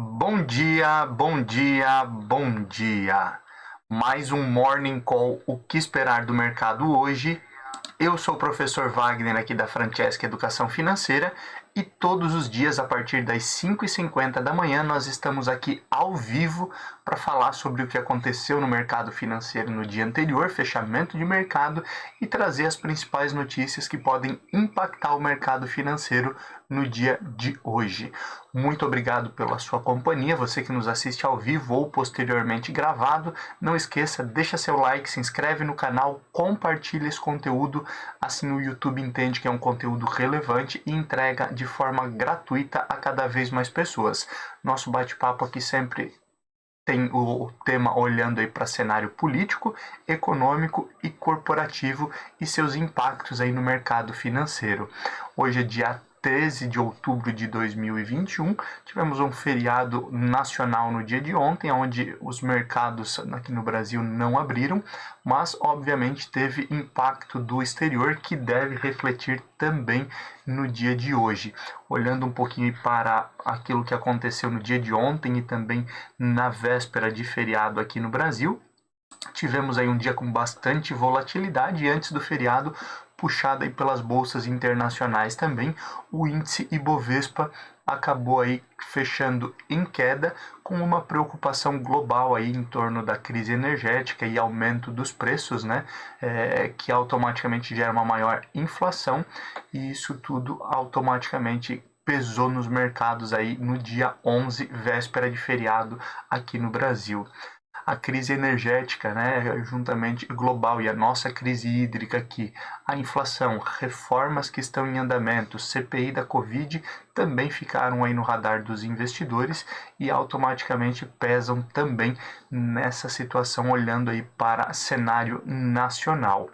Bom dia, bom dia, bom dia. Mais um Morning Call, o que esperar do mercado hoje? Eu sou o professor Wagner aqui da Francesca Educação Financeira e todos os dias a partir das 5h50 da manhã nós estamos aqui ao vivo para falar sobre o que aconteceu no mercado financeiro no dia anterior, fechamento de mercado, e trazer as principais notícias que podem impactar o mercado financeiro no dia de hoje. Muito obrigado pela sua companhia, você que nos assiste ao vivo ou posteriormente gravado. Não esqueça, deixa seu like, se inscreve no canal, compartilha esse conteúdo, assim o YouTube entende que é um conteúdo relevante e entrega de forma gratuita a cada vez mais pessoas. Nosso bate-papo aqui sempre tem o tema olhando aí para cenário político, econômico e corporativo e seus impactos aí no mercado financeiro. Hoje é dia 13 de outubro de 2021, tivemos um feriado nacional no dia de ontem, onde os mercados aqui no Brasil não abriram, mas obviamente teve impacto do exterior que deve refletir também no dia de hoje. Olhando um pouquinho para aquilo que aconteceu no dia de ontem e também na véspera de feriado aqui no Brasil, tivemos aí um dia com bastante volatilidade e antes do feriado, puxada aí pelas bolsas internacionais também, o índice Ibovespa acabou aí fechando em queda, com uma preocupação global aí em torno da crise energética e aumento dos preços, né, que automaticamente gera uma maior inflação, e isso tudo automaticamente pesou nos mercados aí no dia 11, véspera de feriado aqui no Brasil. A crise energética, né, juntamente global, e a nossa crise hídrica aqui, a inflação, reformas que estão em andamento, CPI da Covid, também ficaram aí no radar dos investidores e automaticamente pesam também nessa situação, olhando aí para cenário nacional.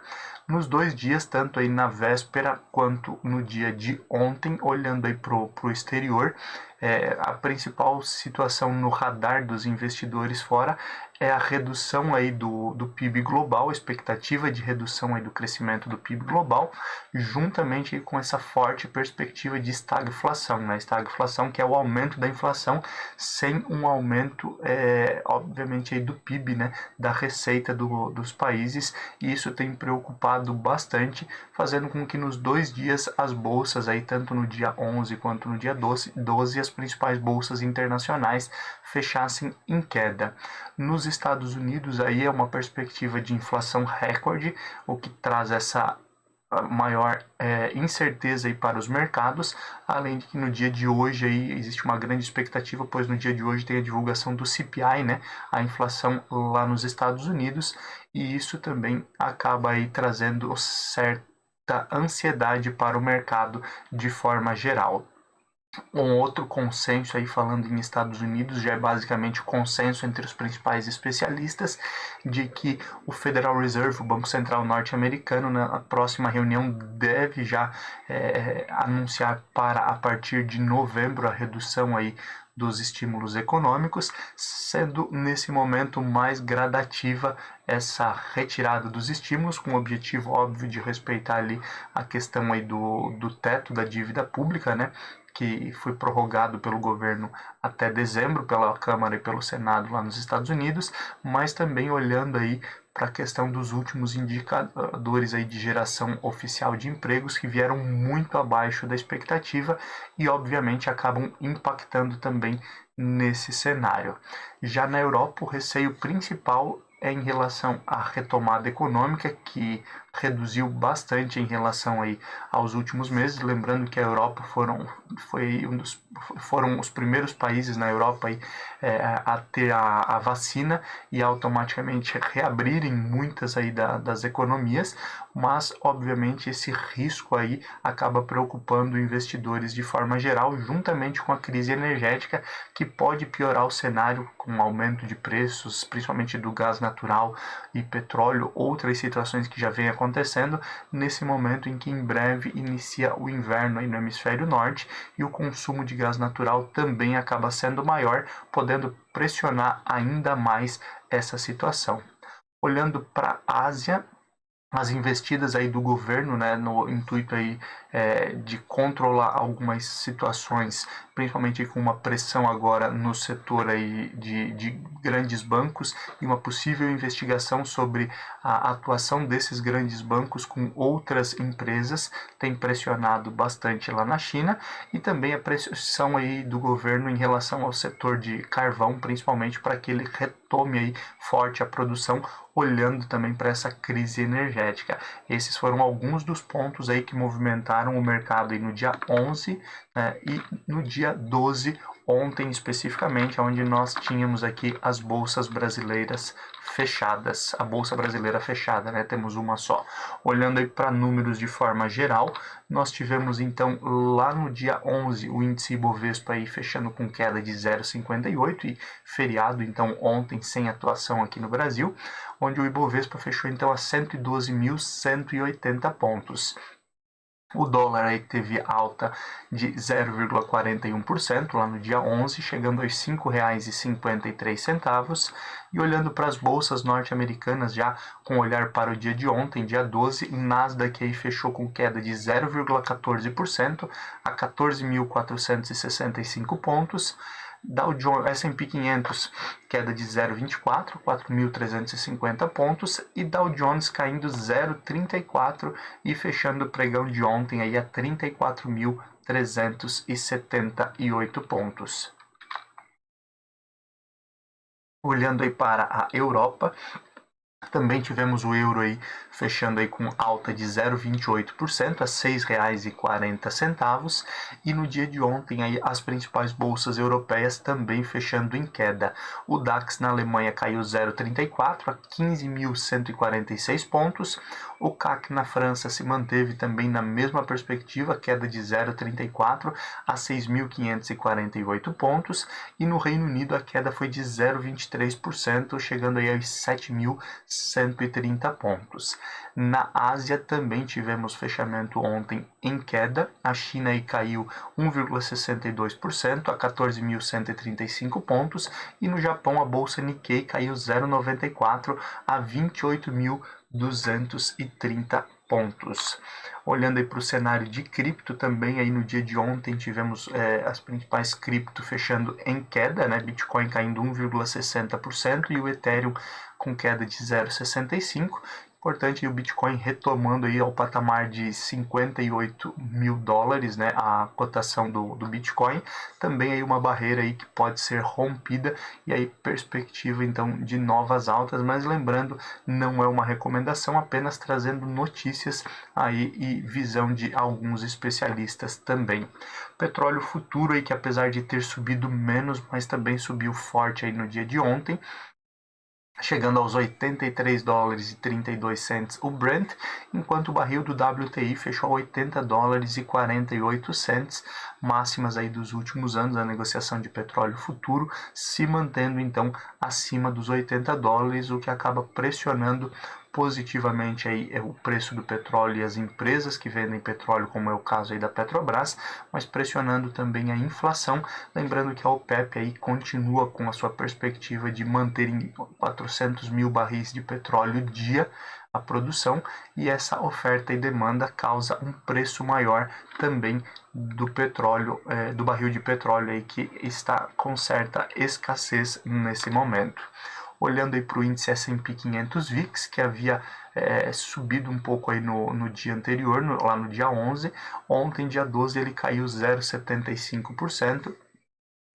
Nos dois dias, tanto aí na véspera quanto no dia de ontem, olhando aí para o exterior, a principal situação no radar dos investidores fora é a redução aí do PIB global, a expectativa de redução aí do crescimento do PIB global, juntamente com essa forte perspectiva de estagflação, né? Estagflação, que é o aumento da inflação sem um aumento, obviamente, aí do PIB, né? Da receita dos países, e isso tem preocupado bastante, fazendo com que nos dois dias as bolsas, aí, tanto no dia 11 quanto no dia 12 as principais bolsas internacionais fechassem em queda. Nos Estados Unidos, aí é uma perspectiva de inflação recorde, o que traz essa maior incerteza aí para os mercados, além de que no dia de hoje aí existe uma grande expectativa, pois no dia de hoje tem a divulgação do CPI, né, a inflação lá nos Estados Unidos, e isso também acaba aí trazendo certa ansiedade para o mercado de forma geral. Um outro consenso aí, falando em Estados Unidos, já é basicamente consenso entre os principais especialistas de que o Federal Reserve, o Banco Central norte-americano, na próxima reunião deve já anunciar para a partir de novembro a redução aí dos estímulos econômicos, sendo nesse momento mais gradativa essa retirada dos estímulos, com o objetivo óbvio de respeitar ali a questão aí do teto da dívida pública, né, que foi prorrogado pelo governo até dezembro, pela Câmara e pelo Senado lá nos Estados Unidos, mas também olhando aí para a questão dos últimos indicadores aí de geração oficial de empregos, que vieram muito abaixo da expectativa e obviamente acabam impactando também nesse cenário. Já na Europa, o receio principal é em relação à retomada econômica, que reduziu bastante em relação aí aos últimos meses. Lembrando que a Europa foram os primeiros países na Europa aí, a ter a vacina e automaticamente reabrirem muitas aí das economias, mas obviamente esse risco aí acaba preocupando investidores de forma geral, juntamente com a crise energética, que pode piorar o cenário com aumento de preços, principalmente do gás natural e petróleo, outras situações que já vêm acontecendo nesse momento em que em breve inicia o inverno aí no hemisfério norte e o consumo de gás natural também acaba sendo maior, podendo pressionar ainda mais essa situação. Olhando para a Ásia, as investidas aí do governo, né, no intuito aí de controlar algumas situações, principalmente com uma pressão agora no setor aí de grandes bancos e uma possível investigação sobre a atuação desses grandes bancos com outras empresas, tem pressionado bastante lá na China, e também a pressão aí do governo em relação ao setor de carvão, principalmente para que ele retome aí forte a produção, olhando também para essa crise energética. Esses foram alguns dos pontos aí que movimentaram o mercado aí no dia 11, né, e no dia 12, ontem especificamente, onde nós tínhamos aqui as bolsas brasileiras fechadas, a bolsa brasileira fechada, né? Temos uma só. Olhando aí para números de forma geral, nós tivemos então lá no dia 11 o índice Ibovespa aí fechando com queda de 0,58 e feriado então ontem sem atuação aqui no Brasil, onde o Ibovespa fechou então a 112.180 pontos. O dólar aí teve alta de 0,41% lá no dia 11, chegando aos R$ 5,53. E olhando para as bolsas norte-americanas, já com olhar para o dia de ontem, dia 12, Nasdaq aí fechou com queda de 0,14% a 14.465 pontos. Dow Jones, S&P 500, queda de 0,24, 4.350 pontos, e Dow Jones caindo 0,34 e fechando o pregão de ontem aí a 34.378 pontos. Olhando aí para a Europa, também tivemos o euro aí fechando aí com alta de 0,28% a R$ 6,40, e no dia de ontem aí as principais bolsas europeias também fechando em queda. O DAX na Alemanha caiu 0,34 a 15.146 pontos. O CAC na França se manteve também na mesma perspectiva, queda de 0,34 a 6.548 pontos, e no Reino Unido a queda foi de 0,23%, chegando aí aos 7.130 pontos. Na Ásia também tivemos fechamento ontem em queda. A China aí caiu 1,62% a 14.135 pontos, e no Japão a bolsa Nikkei caiu 0,94 a 28.230 pontos. Olhando aí para o cenário de cripto também, aí no dia de ontem tivemos as principais cripto fechando em queda, né? Bitcoin caindo 1,60% e o Ethereum com queda de 0,65%. Importante, o Bitcoin retomando aí ao patamar de 58 mil dólares, né, a cotação do Bitcoin, também aí uma barreira aí que pode ser rompida, e aí perspectiva então de novas altas, mas lembrando, não é uma recomendação, apenas trazendo notícias aí e visão de alguns especialistas também. Petróleo futuro aí, que apesar de ter subido menos, mas também subiu forte aí no dia de ontem, chegando aos 83 dólares e 32 cents o Brent, enquanto o barril do WTI fechou a 80 dólares e 48 cents, máximas aí dos últimos anos, a negociação de petróleo futuro se mantendo então acima dos 80 dólares, o que acaba pressionando positivamente aí o preço do petróleo e as empresas que vendem petróleo, como é o caso aí da Petrobras, mas pressionando também a inflação. Lembrando que a OPEP aí continua com a sua perspectiva de manter em 400 mil barris de petróleo dia a produção, e essa oferta e demanda causa um preço maior também do petróleo, do barril de petróleo aí, que está com certa escassez nesse momento. Olhando aí para o índice S&P 500 VIX, que havia subido um pouco aí no dia anterior, lá no dia 11, ontem, dia 12, ele caiu 0,75%,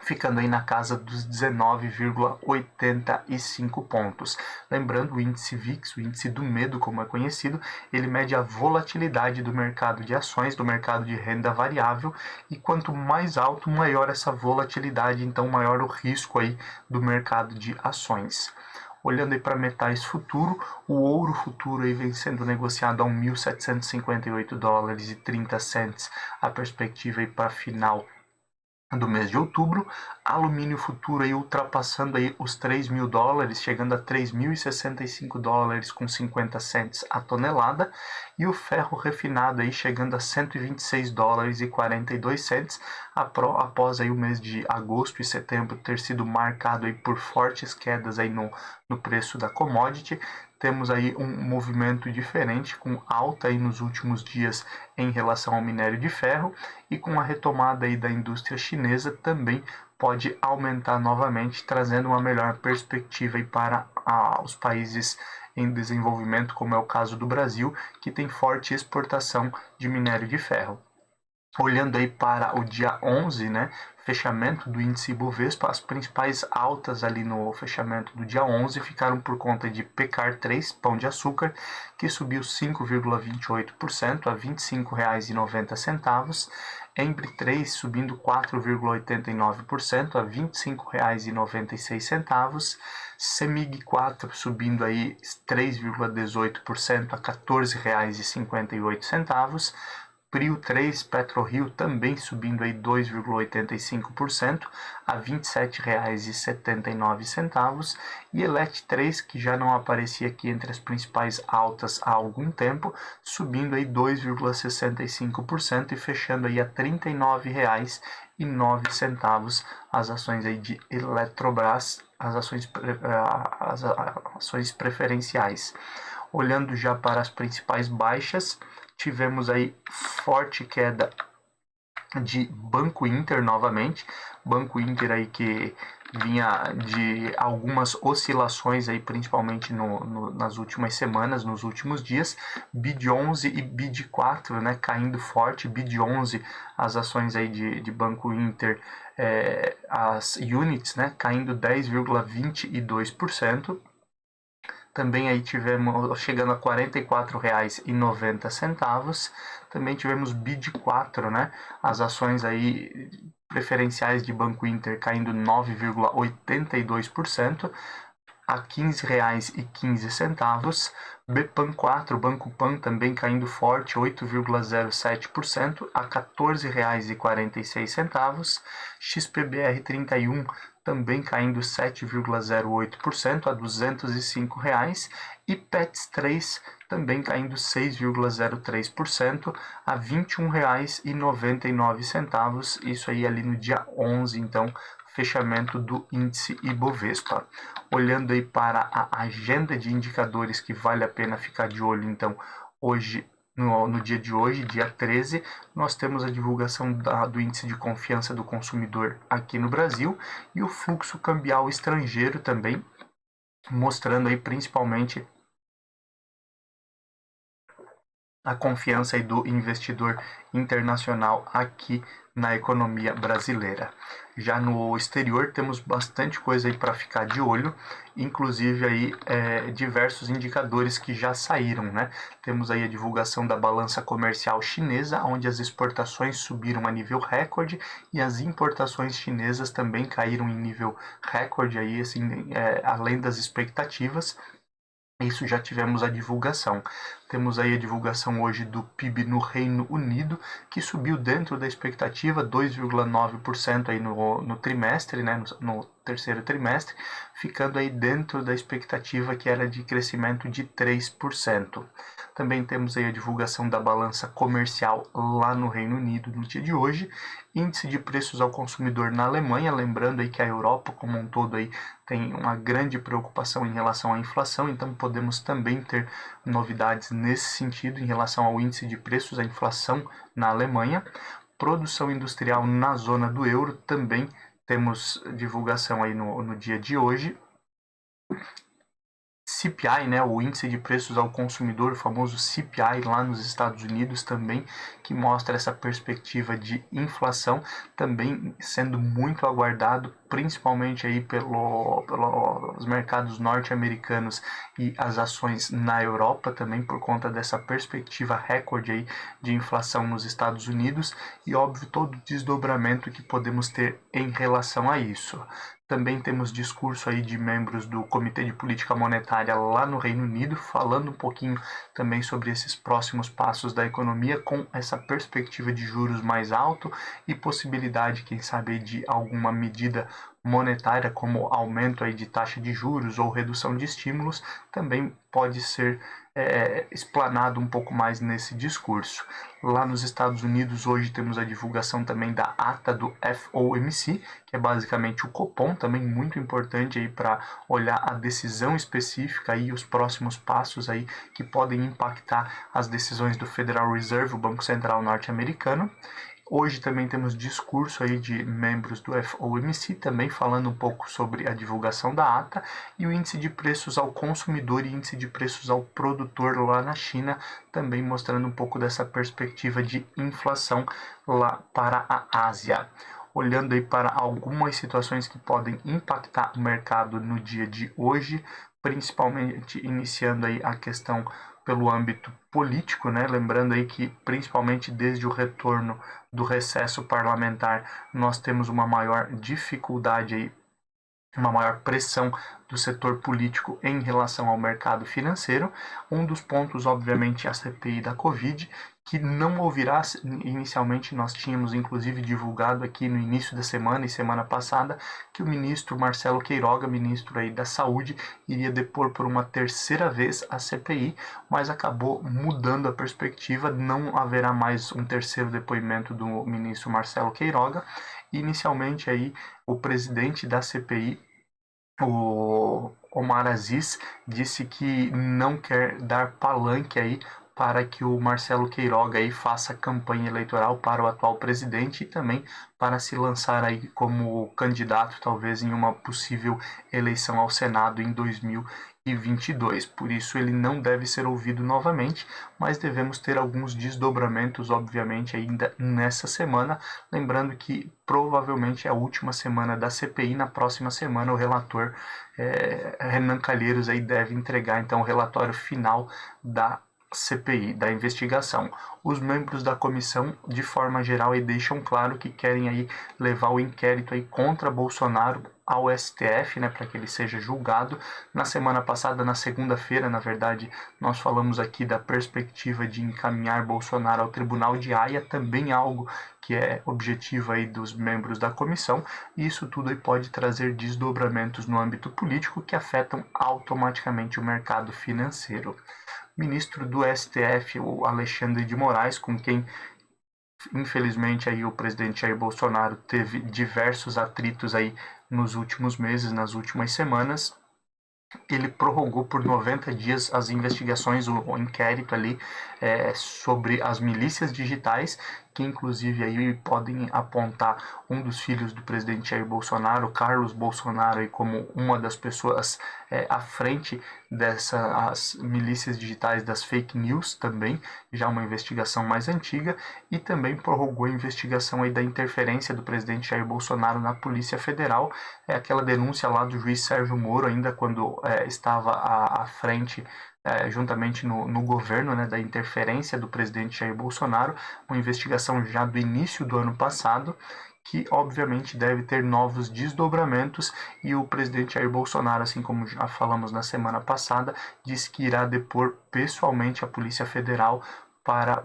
ficando aí na casa dos 19,85 pontos. Lembrando, o índice VIX, o índice do medo, como é conhecido, ele mede a volatilidade do mercado de ações, do mercado de renda variável, e quanto mais alto, maior essa volatilidade, então maior o risco aí do mercado de ações. Olhando aí para metais futuro, o ouro futuro aí vem sendo negociado a 1.758 dólares e 30 cents, a perspectiva aí para final do mês de outubro. Alumínio futuro aí ultrapassando aí os 3 mil dólares, chegando a 3.065 dólares com 50 cents a tonelada, e o ferro refinado aí chegando a 126 dólares e 42 cents, após aí o mês de agosto e setembro ter sido marcado aí por fortes quedas aí no no preço da commodity. Temos aí um movimento diferente, com alta aí nos últimos dias em relação ao minério de ferro, e com a retomada aí da indústria chinesa também pode aumentar novamente, trazendo uma melhor perspectiva aí para os países em desenvolvimento, como é o caso do Brasil, que tem forte exportação de minério de ferro. Olhando aí para o dia 11, né, fechamento do índice Ibovespa, as principais altas ali no fechamento do dia 11 ficaram por conta de Pecar 3, pão de açúcar, que subiu 5,28% a R$ 25,90, Embre 3 subindo 4,89% a R$ 25,96, Semig 4 subindo aí 3,18% a R$ 14,58, Prio 3, PetroRio também subindo aí 2,85% a R$ 27,79, e Elet 3, que já não aparecia aqui entre as principais altas há algum tempo, subindo aí 2,65% e fechando aí a R$ 39,09 as ações aí de Eletrobras, as ações preferenciais. Olhando já para as principais baixas, tivemos aí forte queda de Banco Inter novamente. Banco Inter aí que vinha de algumas oscilações aí, principalmente nas últimas semanas, nos últimos dias. BID11 e BID4, né, caindo forte. BID11, as ações aí de Banco Inter, as units, né, caindo 10,22%. Também aí tivemos chegando a R$ 44,90. Também tivemos BID4, né? As ações aí preferenciais de Banco Inter caindo 9,82% a R$ 15,15. BPAN 4, Banco Pan, também caindo forte, 8,07% a R$ 14,46. XPBR 31 também caindo 7,08% a R$ 205,00, e Pets 3 também caindo 6,03% a R$ 21,99, isso aí ali no dia 11, então, fechamento do índice Ibovespa. Olhando aí para a agenda de indicadores que vale a pena ficar de olho, então, hoje, no dia de hoje, dia 13, nós temos a divulgação do índice de confiança do consumidor aqui no Brasil e o fluxo cambial estrangeiro também, mostrando aí principalmente a confiança aí do investidor internacional aqui na economia brasileira. Já no exterior temos bastante coisa aí para ficar de olho, inclusive aí diversos indicadores que já saíram, né? Temos aí a divulgação da balança comercial chinesa, onde as exportações subiram a nível recorde e as importações chinesas também caíram em nível recorde aí, assim, além das expectativas. Isso já tivemos a divulgação. Temos aí a divulgação hoje do PIB no Reino Unido, que subiu dentro da expectativa, 2,9% aí no trimestre, né, no terceiro trimestre, ficando aí dentro da expectativa que era de crescimento de 3%. Também temos aí a divulgação da balança comercial lá no Reino Unido no dia de hoje, índice de preços ao consumidor na Alemanha, lembrando aí que a Europa como um todo aí tem uma grande preocupação em relação à inflação, então podemos também ter novidades nesse sentido em relação ao índice de preços, à inflação na Alemanha. Produção industrial na zona do euro, também temos divulgação aí no dia de hoje. CPI, né, o índice de preços ao consumidor, o famoso CPI lá nos Estados Unidos também, que mostra essa perspectiva de inflação, também sendo muito aguardado, principalmente aí pelos mercados norte-americanos e as ações na Europa também, por conta dessa perspectiva recorde aí de inflação nos Estados Unidos e, óbvio, todo o desdobramento que podemos ter em relação a isso. Também temos discurso aí de membros do Comitê de Política Monetária lá no Reino Unido, falando um pouquinho também sobre esses próximos passos da economia, com essa perspectiva de juros mais alto e possibilidade, quem sabe, de alguma medida monetária, como aumento aí de taxa de juros ou redução de estímulos, também pode ser explanado um pouco mais nesse discurso. Lá nos Estados Unidos, hoje temos a divulgação também da ata do FOMC, que é basicamente o Copom, também muito importante aí para olhar a decisão específica e os próximos passos aí que podem impactar as decisões do Federal Reserve, o Banco Central norte-americano. Hoje também temos discurso aí de membros do FOMC, também falando um pouco sobre a divulgação da ata, e o índice de preços ao consumidor e índice de preços ao produtor lá na China, também mostrando um pouco dessa perspectiva de inflação lá para a Ásia. Olhando aí para algumas situações que podem impactar o mercado no dia de hoje, principalmente iniciando aí a questão pelo âmbito político, né? Lembrando aí que principalmente desde o retorno do recesso parlamentar nós temos uma maior dificuldade aí, uma maior pressão do setor político em relação ao mercado financeiro. Um dos pontos, obviamente, é a CPI da Covid, que não ouvirá, inicialmente nós tínhamos inclusive divulgado aqui no início da semana e semana passada, que o ministro Marcelo Queiroga, ministro aí da Saúde, iria depor por uma terceira vez a CPI, mas acabou mudando a perspectiva, não haverá mais um terceiro depoimento do ministro Marcelo Queiroga. Inicialmente aí o presidente da CPI, o Omar Aziz, disse que não quer dar palanque aí para que o Marcelo Queiroga aí faça campanha eleitoral para o atual presidente e também para se lançar aí como candidato talvez em uma possível eleição ao Senado em 2022. Por isso ele não deve ser ouvido novamente, mas devemos ter alguns desdobramentos, obviamente, ainda nessa semana. Lembrando que provavelmente é a última semana da CPI. Na próxima semana o relator Renan Calheiros aí deve entregar então o relatório final da CPI, da investigação. Os membros da comissão, de forma geral, aí deixam claro que querem aí levar o inquérito aí contra Bolsonaro ao STF, né, para que ele seja julgado. Na semana passada, na segunda-feira, na verdade, nós falamos aqui da perspectiva de encaminhar Bolsonaro ao Tribunal de Haia, também algo que é objetivo aí dos membros da comissão, e isso tudo aí pode trazer desdobramentos no âmbito político que afetam automaticamente o mercado financeiro. Ministro do STF, o Alexandre de Moraes, com quem infelizmente aí o presidente Jair Bolsonaro teve diversos atritos aí nos últimos meses, nas últimas semanas. Ele prorrogou por 90 dias as investigações, o inquérito ali sobre as milícias digitais, que inclusive aí podem apontar um dos filhos do presidente Jair Bolsonaro, Carlos Bolsonaro, aí como uma das pessoas à frente dessas milícias digitais das fake news também, já uma investigação mais antiga, e também prorrogou a investigação aí da interferência do presidente Jair Bolsonaro na Polícia Federal, aquela denúncia lá do juiz Sérgio Moro, ainda quando estava à frente juntamente no governo, né, da interferência do presidente Jair Bolsonaro, uma investigação já do início do ano passado, que obviamente deve ter novos desdobramentos, e o presidente Jair Bolsonaro, assim como já falamos na semana passada, disse que irá depor pessoalmente a Polícia Federal para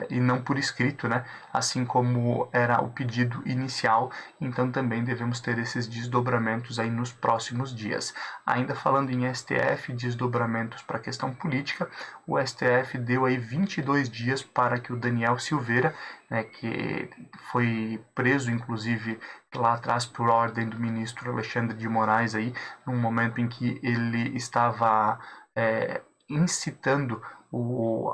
e não por escrito, né? Assim como era o pedido inicial. Então também devemos ter esses desdobramentos aí nos próximos dias. Ainda falando em STF, desdobramentos para a questão política, o STF deu aí 22 dias para que o Daniel Silveira, né, que foi preso inclusive lá atrás por ordem do ministro Alexandre de Moraes, aí, num momento em que ele estava incitando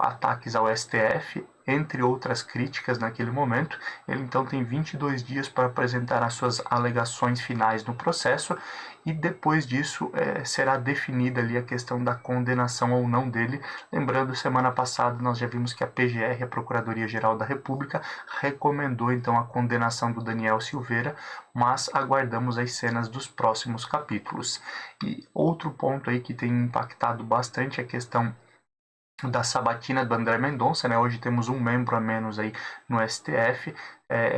ataques ao STF, entre outras críticas naquele momento. Ele então tem 22 dias para apresentar as suas alegações finais no processo, e depois disso será definida ali a questão da condenação ou não dele. Lembrando, semana passada nós já vimos que a PGR, a Procuradoria-Geral da República, recomendou então a condenação do Daniel Silveira, mas aguardamos as cenas dos próximos capítulos. E outro ponto aí que tem impactado bastante é a questão da sabatina do André Mendonça, né? Hoje temos um membro a menos aí no STF.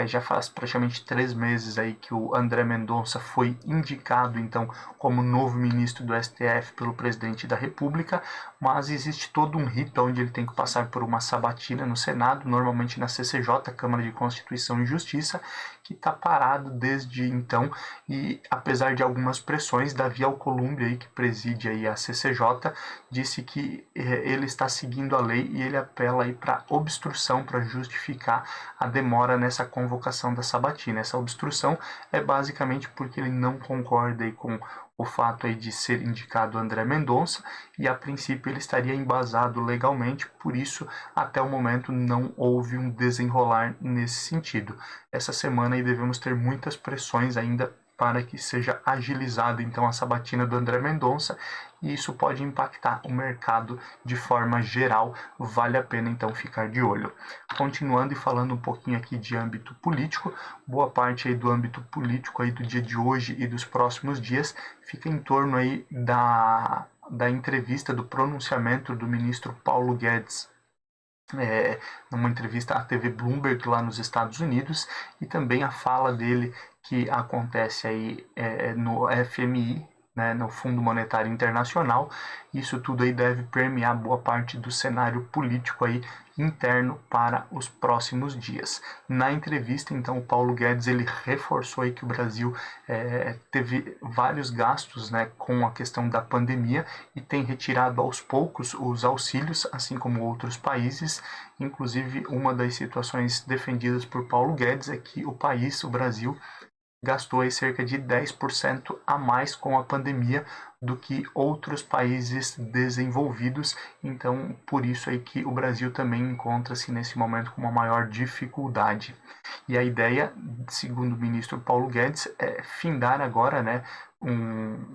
Já faz praticamente 3 meses aí que o André Mendonça foi indicado então como novo ministro do STF pelo presidente da República, mas existe todo um rito onde ele tem que passar por uma sabatina no Senado, normalmente na CCJ, Câmara de Constituição e Justiça, que está parado desde então, e apesar de algumas pressões, Davi Alcolumbre, aí, que preside aí a CCJ, disse que ele está seguindo a lei e ele apela aí para obstrução para justificar a demora nessa convocação da sabatina. Essa obstrução é basicamente porque ele não concorda aí com o fato aí de ser indicado André Mendonça e a princípio ele estaria embasado legalmente, por isso até o momento não houve um desenrolar nesse sentido. Essa semana aí devemos ter muitas pressões ainda para que seja agilizada então a sabatina do André Mendonça, e isso pode impactar o mercado de forma geral, vale a pena então ficar de olho. Continuando e falando um pouquinho aqui de âmbito político, boa parte aí do âmbito político aí do dia de hoje e dos próximos dias fica em torno aí da entrevista, do pronunciamento do ministro Paulo Guedes, numa entrevista à TV Bloomberg lá nos Estados Unidos, e também a fala dele que acontece aí no FMI, né, no Fundo Monetário Internacional. Isso tudo aí deve permear boa parte do cenário político aí interno para os próximos dias. Na entrevista, então, o Paulo Guedes ele reforçou aí que o Brasil teve vários gastos, né, com a questão da pandemia e tem retirado aos poucos os auxílios, assim como outros países. Inclusive, uma das situações defendidas por Paulo Guedes é que o país, o Brasil, gastou aí cerca de 10% a mais com a pandemia do que outros países desenvolvidos. Então, por isso aí que o Brasil também encontra-se nesse momento com uma maior dificuldade. E a ideia, segundo o ministro Paulo Guedes, é findar agora, né,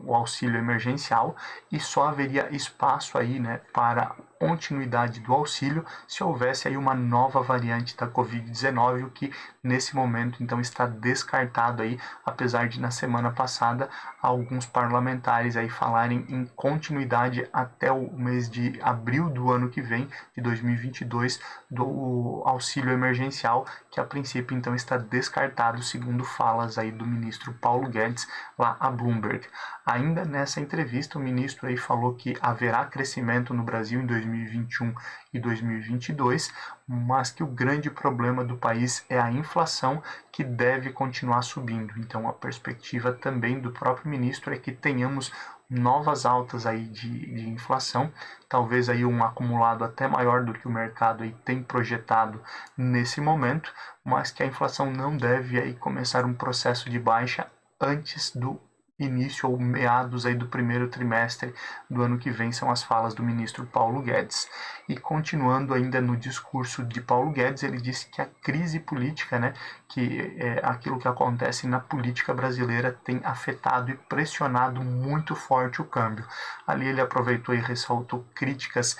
o auxílio emergencial, e só haveria espaço aí, né, para continuidade do auxílio se houvesse aí uma nova variante da Covid-19, o que nesse momento então está descartado aí, apesar de na semana passada alguns parlamentares aí falarem em continuidade até o mês de abril do ano que vem, de 2022, do auxílio emergencial, que a princípio então está descartado, segundo falas aí do ministro Paulo Guedes lá a Bloomberg. Ainda nessa entrevista, o ministro aí falou que haverá crescimento no Brasil em 2021 e 2022, mas que o grande problema do país é a inflação, que deve continuar subindo. Então, a perspectiva também do próprio ministro é que tenhamos novas altas aí de inflação, talvez aí um acumulado até maior do que o mercado aí tem projetado nesse momento, mas que a inflação não deve aí começar um processo de baixa antes do início ou meados aí do primeiro trimestre do ano que vem, são as falas do ministro Paulo Guedes. E continuando ainda no discurso de Paulo Guedes, ele disse que a crise política, né, que aquilo que acontece na política brasileira tem afetado e pressionado muito forte o câmbio. Ali ele aproveitou e ressaltou críticas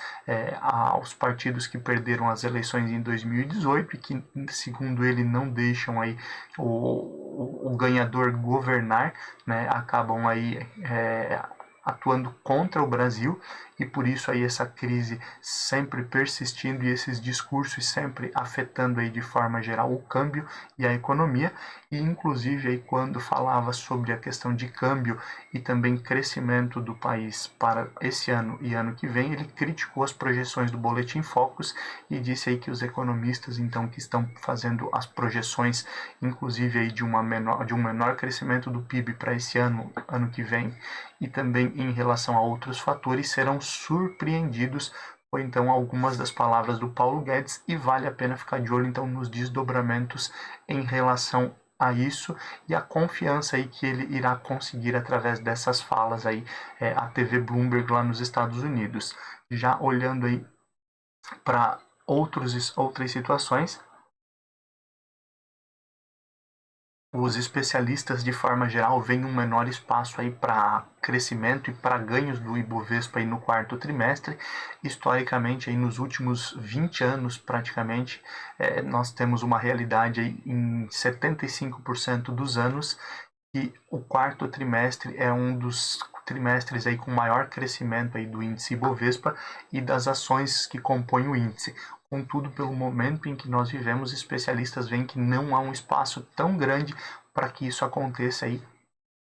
aos partidos que perderam as eleições em 2018 e que, segundo ele, não deixam aí o ganhador governar, né, acabam aí atuando contra o Brasil, e por isso aí essa crise sempre persistindo e esses discursos sempre afetando aí de forma geral o câmbio e a economia. E inclusive aí quando falava sobre a questão de câmbio e também crescimento do país para esse ano e ano que vem, ele criticou as projeções do Boletim Focus e disse aí que os economistas então que estão fazendo as projeções, inclusive aí de um menor crescimento do PIB para esse ano que vem, e também em relação a outros fatores, serão surpreendidos. Foi então algumas das palavras do Paulo Guedes, e vale a pena ficar de olho então nos desdobramentos em relação a isso e a confiança aí que ele irá conseguir através dessas falas aí a TV Bloomberg lá nos Estados Unidos. Já olhando aí para outras situações, os especialistas, de forma geral, veem um menor espaço aí para crescimento e para ganhos do Ibovespa aí no quarto trimestre. Historicamente, aí nos últimos 20 anos, praticamente, nós temos uma realidade aí em 75% dos anos, e o quarto trimestre é um dos trimestres aí com maior crescimento aí do índice Ibovespa e das ações que compõem o índice. Contudo, pelo momento em que nós vivemos, especialistas veem que não há um espaço tão grande para que isso aconteça aí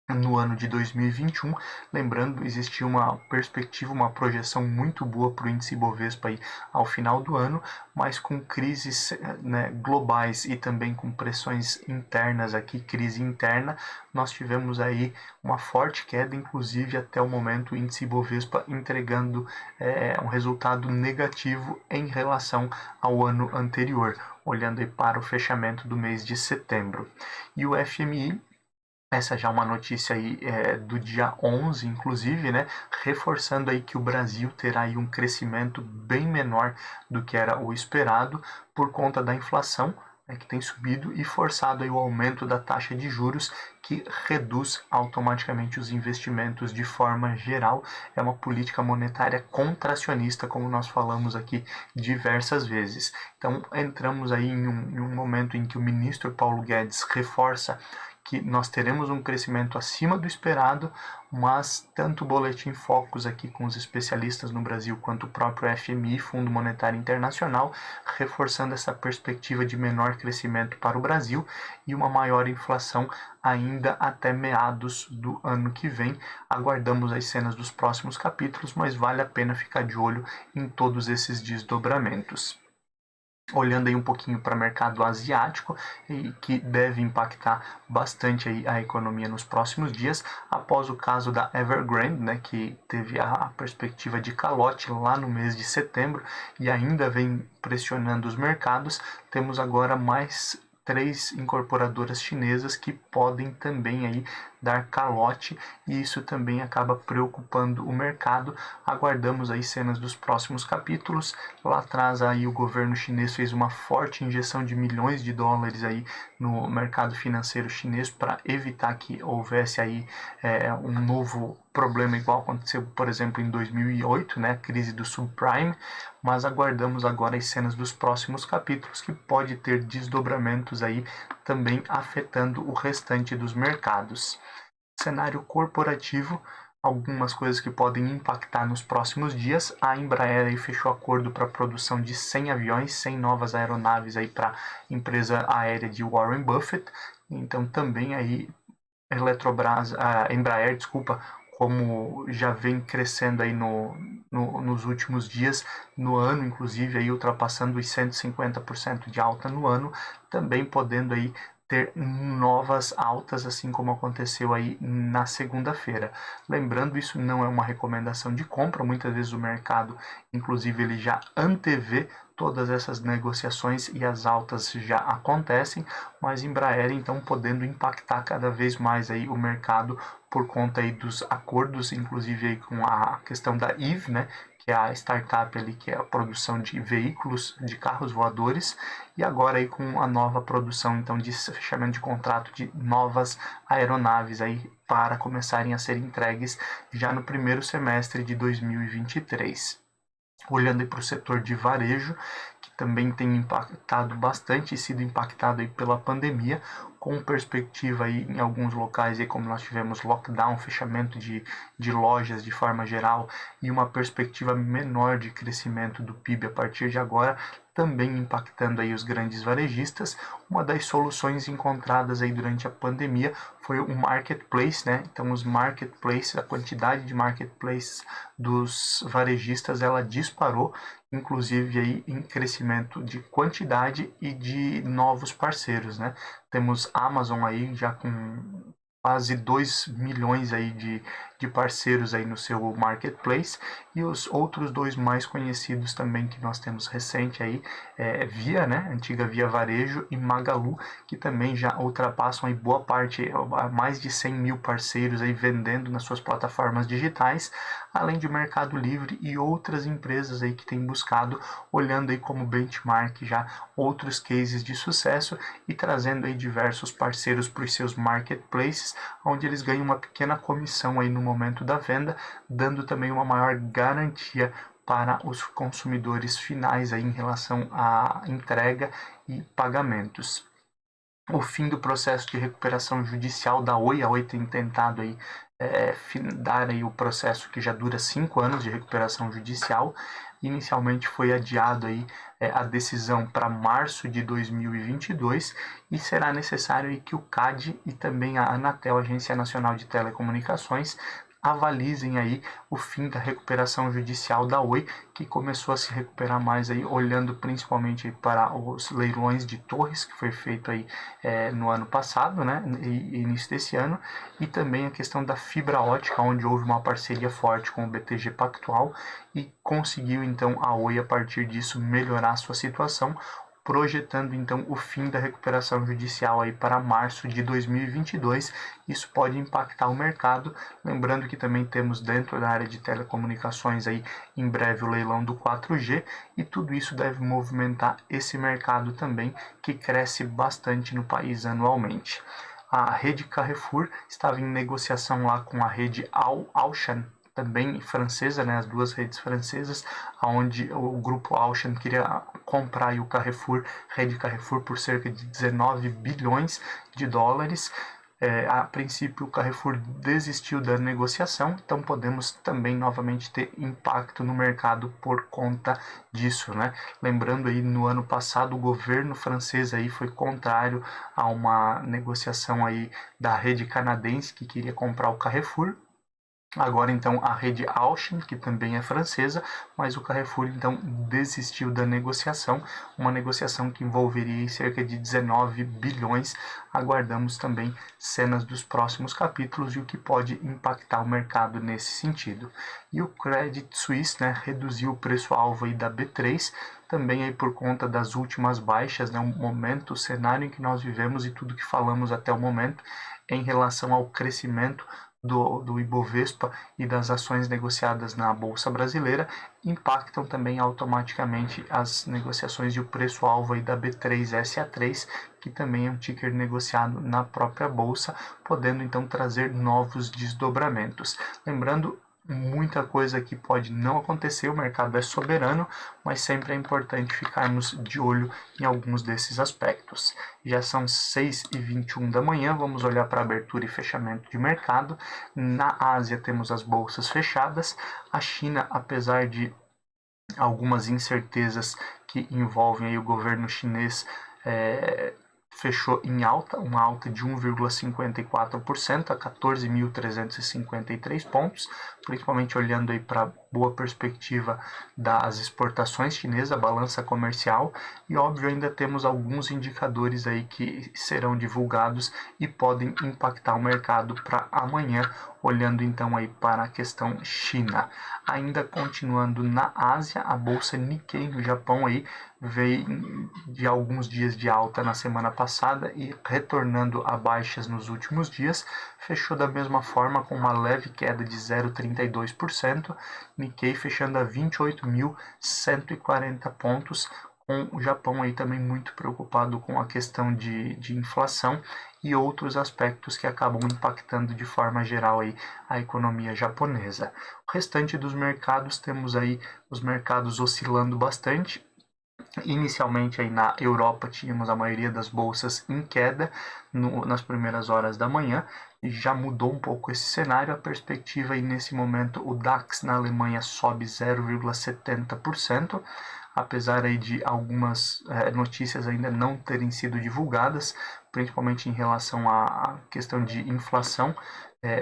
no ano de 2021, lembrando, existia uma perspectiva, uma projeção muito boa para o índice Bovespa aí ao final do ano, mas com crises, né, globais e também com pressões internas aqui, crise interna, nós tivemos aí uma forte queda, inclusive até o momento o índice Bovespa entregando um resultado negativo em relação ao ano anterior, olhando aí para o fechamento do mês de setembro. E o FMI, essa já é uma notícia aí do dia 11, inclusive, né, reforçando aí que o Brasil terá aí um crescimento bem menor do que era o esperado por conta da inflação, né, que tem subido e forçado aí o aumento da taxa de juros, que reduz automaticamente os investimentos de forma geral. É uma política monetária contracionista, como nós falamos aqui diversas vezes. Então, entramos aí em um momento em que o ministro Paulo Guedes reforça que nós teremos um crescimento acima do esperado, mas tanto o Boletim Focus aqui com os especialistas no Brasil, quanto o próprio FMI, Fundo Monetário Internacional, reforçando essa perspectiva de menor crescimento para o Brasil e uma maior inflação ainda até meados do ano que vem. Aguardamos as cenas dos próximos capítulos, mas vale a pena ficar de olho em todos esses desdobramentos. Olhando aí um pouquinho para o mercado asiático, e que deve impactar bastante aí a economia nos próximos dias, após o caso da Evergrande, né, que teve a perspectiva de calote lá no mês de setembro e ainda vem pressionando os mercados. Temos agora mais 3 incorporadoras chinesas que podem também aí dar calote, e isso também acaba preocupando o mercado. Aguardamos aí cenas dos próximos capítulos. Lá atrás aí o governo chinês fez uma forte injeção de milhões de dólares aí no mercado financeiro chinês para evitar que houvesse aí um novo problema igual aconteceu, por exemplo, em 2008, né, a crise do subprime, mas aguardamos agora as cenas dos próximos capítulos, que pode ter desdobramentos aí também afetando o restante dos mercados. Cenário corporativo, algumas coisas que podem impactar nos próximos dias. A Embraer aí fechou acordo para a produção de 100 aviões, 100 novas aeronaves aí para a empresa aérea de Warren Buffett. Então também aí a Embraer, desculpa, como já vem crescendo aí nos últimos dias, no ano inclusive aí ultrapassando os 150% de alta no ano, também podendo aí ter novas altas, assim como aconteceu aí na segunda-feira. Lembrando, isso não é uma recomendação de compra, muitas vezes o mercado, inclusive, ele já antevê todas essas negociações e as altas já acontecem, mas Embraer então podendo impactar cada vez mais aí o mercado por conta aí dos acordos, inclusive aí com a questão da Eve, né, que é a startup ali que é a produção de veículos, de carros voadores, e agora aí com a nova produção então de fechamento de contrato de novas aeronaves aí para começarem a ser entregues já no primeiro semestre de 2023. Olhando para o setor de varejo, que também tem impactado bastante e sido impactado aí pela pandemia, com perspectiva aí em alguns locais, aí, como nós tivemos lockdown, fechamento de lojas de forma geral e uma perspectiva menor de crescimento do PIB a partir de agora, também impactando aí os grandes varejistas. Uma das soluções encontradas aí durante a pandemia foi o marketplace, né? Então os marketplaces, a quantidade de marketplaces dos varejistas, ela disparou, inclusive aí em crescimento de quantidade e de novos parceiros, né? Temos Amazon aí já com quase 2 milhões aí de parceiros aí no seu marketplace, e os outros dois mais conhecidos também que nós temos recente aí Via, né, antiga Via Varejo, e Magalu, que também já ultrapassam aí boa parte, mais de 100 mil parceiros aí vendendo nas suas plataformas digitais, além de Mercado Livre e outras empresas aí que têm buscado, olhando aí como benchmark já outros cases de sucesso e trazendo aí diversos parceiros para os seus marketplaces, onde eles ganham uma pequena comissão aí no momento da venda, dando também uma maior garantia para os consumidores finais aí em relação à entrega e pagamentos. O fim do processo de recuperação judicial da Oi, a Oi tem tentado aí dar aí o processo que já dura 5 anos de recuperação judicial, inicialmente foi adiado aí a decisão para março de 2022 e será necessário aí que o CAD e também a Anatel, Agência Nacional de Telecomunicações, avalizem aí o fim da recuperação judicial da Oi, que começou a se recuperar mais aí, olhando principalmente para os leilões de torres, que foi feito aí no ano passado, né, e início desse ano, e também a questão da fibra ótica, onde houve uma parceria forte com o BTG Pactual e conseguiu então a Oi, a partir disso, melhorar a sua situação, projetando então o fim da recuperação judicial aí para março de 2022. Isso pode impactar o mercado, lembrando que também temos dentro da área de telecomunicações aí em breve o leilão do 4G, e tudo isso deve movimentar esse mercado também, que cresce bastante no país anualmente. A rede Carrefour estava em negociação lá com a rede Auchan, também francesa, né, as duas redes francesas, onde o grupo Auchan queria comprar o Carrefour, rede Carrefour, por cerca de 19 bilhões de dólares. A princípio o Carrefour desistiu da negociação, então podemos também novamente ter impacto no mercado por conta disso, né? Lembrando aí, no ano passado o governo francês aí foi contrário a uma negociação aí da rede canadense que queria comprar o Carrefour. Agora então a rede Auchan, que também é francesa, mas o Carrefour então desistiu da negociação, uma negociação que envolveria cerca de 19 bilhões. Aguardamos também cenas dos próximos capítulos e o que pode impactar o mercado nesse sentido. E o Credit Suisse, né, reduziu o preço-alvo aí da B3, também aí por conta das últimas baixas, né, o momento, o cenário em que nós vivemos e tudo que falamos até o momento em relação ao crescimento do Ibovespa e das ações negociadas na Bolsa Brasileira, impactam também automaticamente as negociações e o preço-alvo aí da B3SA3, que também é um ticker negociado na própria Bolsa, podendo então trazer novos desdobramentos. Lembrando, muita coisa que pode não acontecer, o mercado é soberano, mas sempre é importante ficarmos de olho em alguns desses aspectos. Já são 6h21 da manhã, vamos olhar para a abertura e fechamento de mercado. Na Ásia temos as bolsas fechadas, a China, apesar de algumas incertezas que envolvem aí o governo chinês, fechou em alta, uma alta de 1,54% a 14.353 pontos, principalmente olhando aí para a boa perspectiva das exportações chinesas, a balança comercial, e óbvio ainda temos alguns indicadores aí que serão divulgados e podem impactar o mercado para amanhã, olhando então aí para a questão China. Ainda continuando na Ásia, a bolsa Nikkei no Japão aí veio de alguns dias de alta na semana passada e retornando a baixas nos últimos dias, fechou da mesma forma com uma leve queda de 0,32%, Nikkei fechando a 28.140 pontos, com o Japão aí também muito preocupado com a questão de inflação e outros aspectos que acabam impactando de forma geral aí a economia japonesa. O restante dos mercados, temos aí os mercados oscilando bastante. Inicialmente aí na Europa tínhamos a maioria das bolsas em queda nas primeiras horas da manhã, e já mudou um pouco esse cenário. A perspectiva aí nesse momento, o DAX na Alemanha sobe 0,70%, apesar aí de algumas notícias ainda não terem sido divulgadas, principalmente em relação à questão de inflação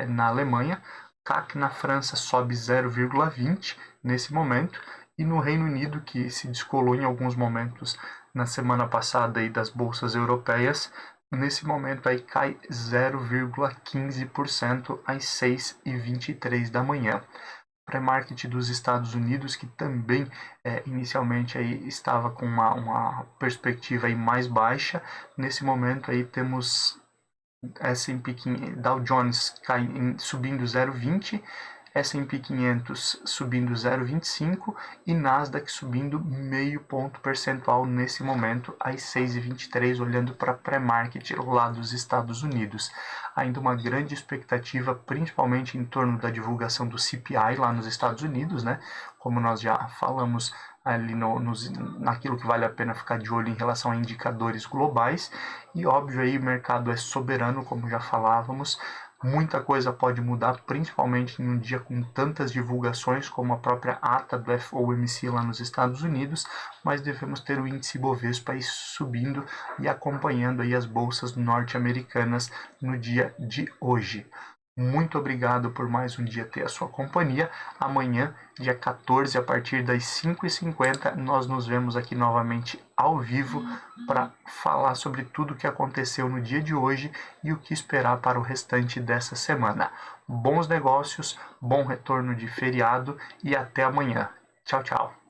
na Alemanha. CAC na França sobe 0,20% nesse momento, e no Reino Unido, que se descolou em alguns momentos na semana passada aí das bolsas europeias, nesse momento aí cai 0,15% às 6h23 da manhã. Pré-market dos Estados Unidos, que também inicialmente aí estava com uma perspectiva aí mais baixa, nesse momento aí temos S&P Dow Jones subindo 0,20%, S&P 500 subindo 0,25% e Nasdaq subindo meio ponto percentual nesse momento, às 6h23, olhando para pré-market lá dos Estados Unidos. Ainda uma grande expectativa, principalmente em torno da divulgação do CPI lá nos Estados Unidos, né? como nós já falamos ali naquilo que vale a pena ficar de olho em relação a indicadores globais. E óbvio aí o mercado é soberano, como já falávamos. Muita coisa pode mudar, principalmente em um dia com tantas divulgações como a própria ata do FOMC lá nos Estados Unidos, mas devemos ter o índice Bovespa aí subindo e acompanhando aí as bolsas norte-americanas no dia de hoje. Muito obrigado por mais um dia ter a sua companhia. Amanhã, dia 14, a partir das 5h50, nós nos vemos aqui novamente ao vivo para falar sobre tudo o que aconteceu no dia de hoje e o que esperar para o restante dessa semana. Bons negócios, bom retorno de feriado e até amanhã. Tchau, tchau.